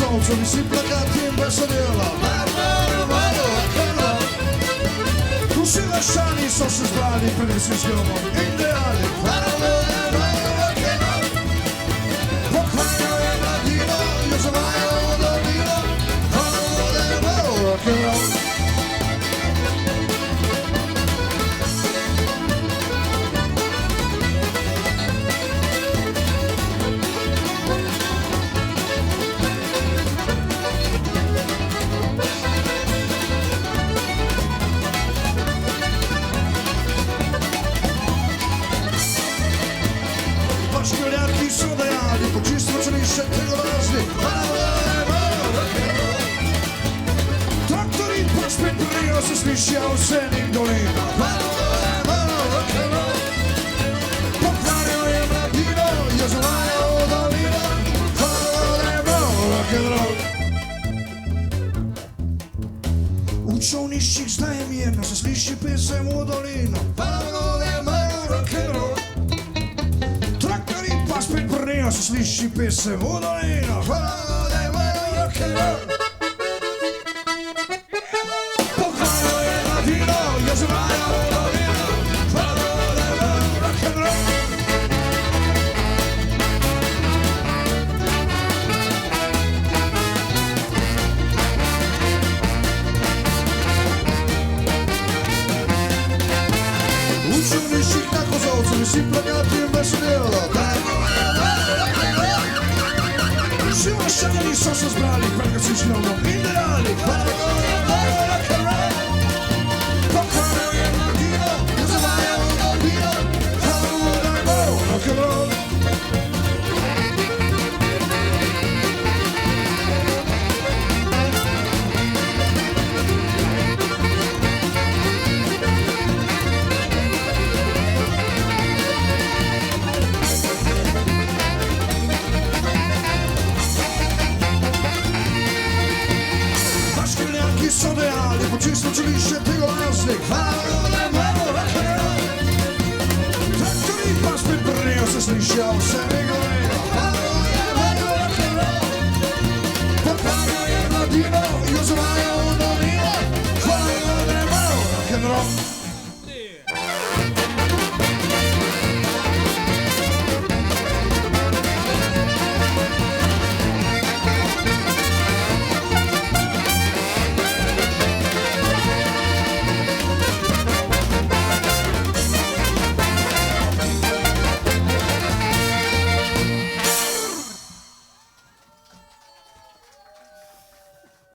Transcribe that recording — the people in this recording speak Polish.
kozolcu, visi plakati in besedila. Vsi vaščani so se zbrali pred resničnim domom in dejali: pokvarjajo mladino, jo zavajajo v dolino, rock'n'roll. Školjaki so dejali, počisto Čolnišče tega razni. Traktori pa spet brijo, se slišijo v senih dolinah. Pokvarjajo je mladino, jo zavajajo v dolinah. Rock'n'roll. V Čolniščih zdaj je mirno, se sliši pesem v dolino. Rock'n'roll. Spet brnejo, se sliši pesem v dolino. Pokvarjajo je mladino, jo zavajajo v dolino. Rock'n'roll. V Čolniščih na kozolcu visi plakati in besedila. Vsi vaščani so se zbrali pred resničnim domom in dejali: pokvarjajo je mladino, jo zavajajo v dolino, rock'n'roll. So dejali, počisto Čolnišče tega razni. Traktori pa spet brnejo, se slišijo vse njegove.